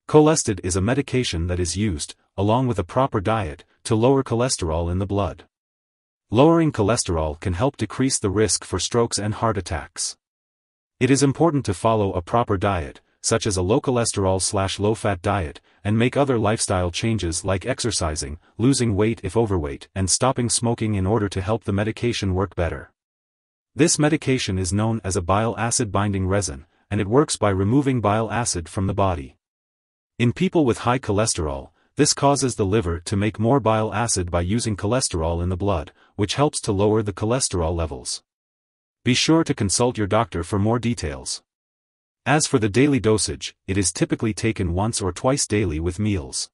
Colestid is a medication that is used, along with a proper diet, to lower cholesterol in the blood. Lowering cholesterol can help decrease the risk for strokes and heart attacks. It is important to follow a proper diet, such as a low cholesterol/low-fat diet, and make other lifestyle changes like exercising, losing weight if overweight, and stopping smoking in order to help the medication work better. This medication is known as a bile acid binding resin, and it works by removing bile acid from the body. In people with high cholesterol, this causes the liver to make more bile acid by using cholesterol in the blood, which helps to lower the cholesterol levels. Be sure to consult your doctor for more details. As for the daily dosage, it is typically taken once or twice daily with meals.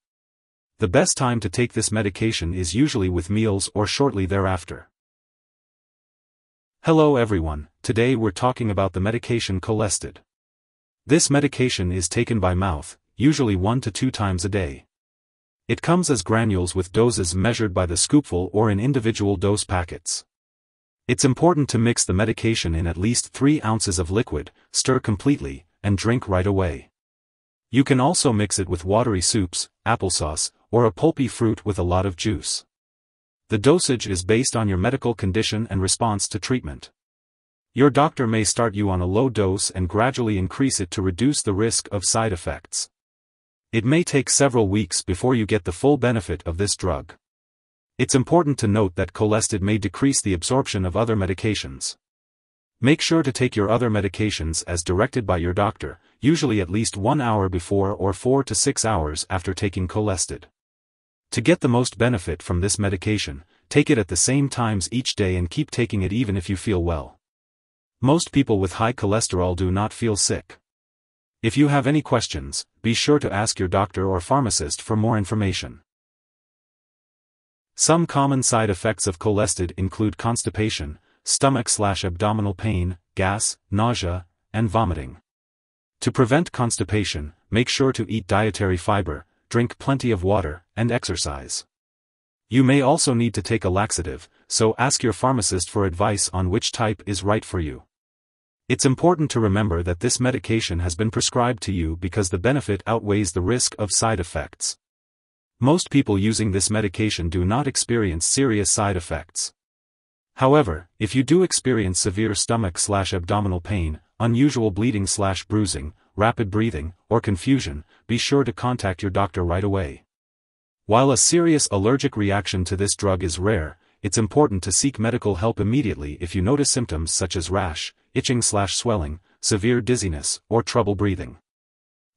The best time to take this medication is usually with meals or shortly thereafter. Hello everyone, today we're talking about the medication Colestid. This medication is taken by mouth, usually 1 to 2 times a day. It comes as granules with doses measured by the scoopful or in individual dose packets. It's important to mix the medication in at least 3 ounces of liquid, stir completely, and drink right away. You can also mix it with watery soups, applesauce, or a pulpy fruit with a lot of juice. The dosage is based on your medical condition and response to treatment. Your doctor may start you on a low dose and gradually increase it to reduce the risk of side effects. It may take several weeks before you get the full benefit of this drug. It's important to note that Colestid may decrease the absorption of other medications. Make sure to take your other medications as directed by your doctor, usually at least 1 hour before or 4 to 6 hours after taking Colestid. To get the most benefit from this medication, take it at the same times each day and keep taking it even if you feel well. Most people with high cholesterol do not feel sick. If you have any questions, be sure to ask your doctor or pharmacist for more information. Some common side effects of Colestid include constipation, stomach/abdominal pain, gas, nausea, and vomiting. To prevent constipation, make sure to eat dietary fiber, drink plenty of water, and exercise. You may also need to take a laxative, so ask your pharmacist for advice on which type is right for you. It's important to remember that this medication has been prescribed to you because the benefit outweighs the risk of side effects. Most people using this medication do not experience serious side effects. However, if you do experience severe stomach/abdominal pain, unusual bleeding/bruising, rapid breathing, or confusion, be sure to contact your doctor right away. While a serious allergic reaction to this drug is rare, it's important to seek medical help immediately if you notice symptoms such as rash, itching/swelling, severe dizziness, or trouble breathing.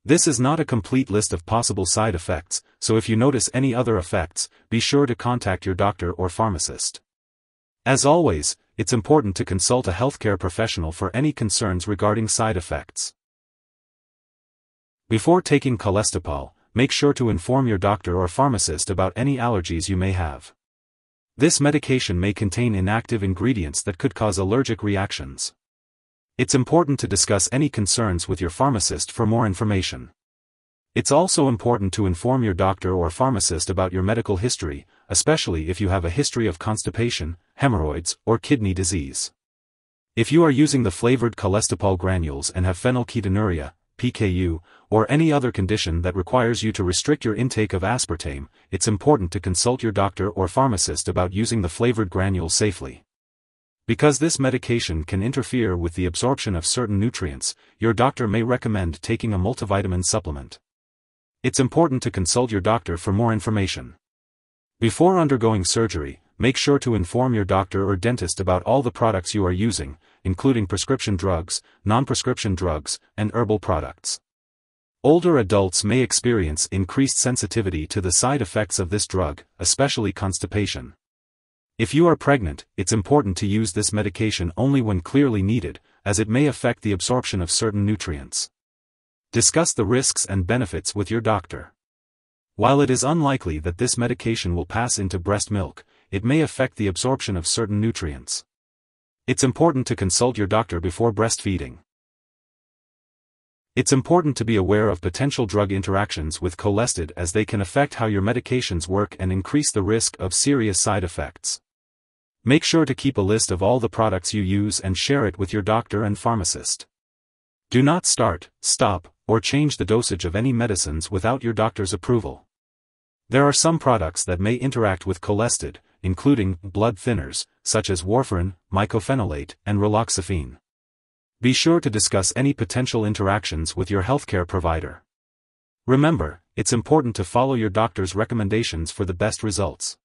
This is not a complete list of possible side effects, so if you notice any other effects, be sure to contact your doctor or pharmacist. As always, it's important to consult a healthcare professional for any concerns regarding side effects. Before taking Colestipol, make sure to inform your doctor or pharmacist about any allergies you may have. This medication may contain inactive ingredients that could cause allergic reactions. It's important to discuss any concerns with your pharmacist for more information. It's also important to inform your doctor or pharmacist about your medical history, especially if you have a history of constipation, hemorrhoids, or kidney disease. If you are using the flavored Colestipol granules and have phenylketonuria, PKU, or any other condition that requires you to restrict your intake of aspartame, it's important to consult your doctor or pharmacist about using the flavored granules safely. Because this medication can interfere with the absorption of certain nutrients, your doctor may recommend taking a multivitamin supplement. It's important to consult your doctor for more information. Before undergoing surgery, make sure to inform your doctor or dentist about all the products you are using, including prescription drugs, non-prescription drugs, and herbal products. Older adults may experience increased sensitivity to the side effects of this drug, especially constipation. If you are pregnant, it's important to use this medication only when clearly needed, as it may affect the absorption of certain nutrients. Discuss the risks and benefits with your doctor. While it is unlikely that this medication will pass into breast milk, it may affect the absorption of certain nutrients. It's important to consult your doctor before breastfeeding. It's important to be aware of potential drug interactions with Colestid as they can affect how your medications work and increase the risk of serious side effects. Make sure to keep a list of all the products you use and share it with your doctor and pharmacist. Do not start, stop, or change the dosage of any medicines without your doctor's approval. There are some products that may interact with Colestid, including blood thinners, such as warfarin, mycophenolate, and raloxifene. Be sure to discuss any potential interactions with your healthcare provider. Remember, it's important to follow your doctor's recommendations for the best results.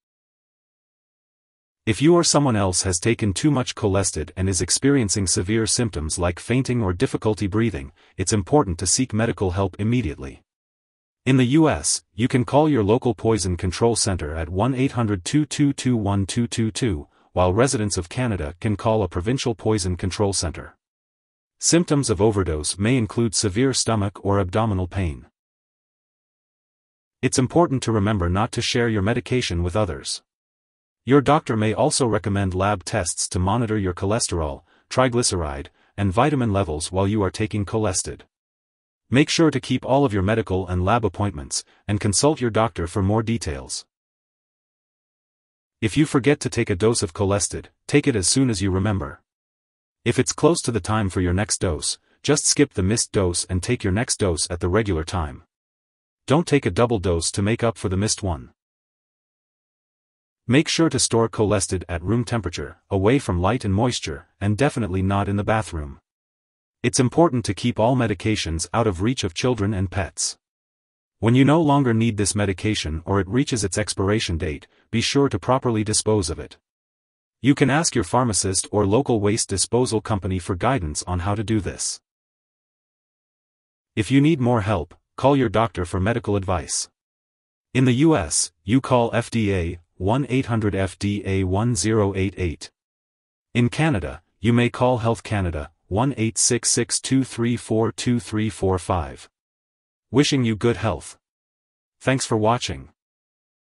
If you or someone else has taken too much Colestid and is experiencing severe symptoms like fainting or difficulty breathing, it's important to seek medical help immediately. In the U.S., you can call your local poison control center at 1-800-222-1222, while residents of Canada can call a provincial poison control center. Symptoms of overdose may include severe stomach or abdominal pain. It's important to remember not to share your medication with others. Your doctor may also recommend lab tests to monitor your cholesterol, triglyceride, and vitamin levels while you are taking Colestid. Make sure to keep all of your medical and lab appointments, and consult your doctor for more details. If you forget to take a dose of Colestid, take it as soon as you remember. If it's close to the time for your next dose, just skip the missed dose and take your next dose at the regular time. Don't take a double dose to make up for the missed one. Make sure to store Colestid at room temperature, away from light and moisture, and definitely not in the bathroom. It's important to keep all medications out of reach of children and pets. When you no longer need this medication or it reaches its expiration date, be sure to properly dispose of it. You can ask your pharmacist or local waste disposal company for guidance on how to do this. If you need more help, call your doctor for medical advice. In the U.S., you call FDA 1-800-FDA-1088. In Canada, you may call Health Canada 1-866-234-2345. Wishing you good health. Thanks for watching.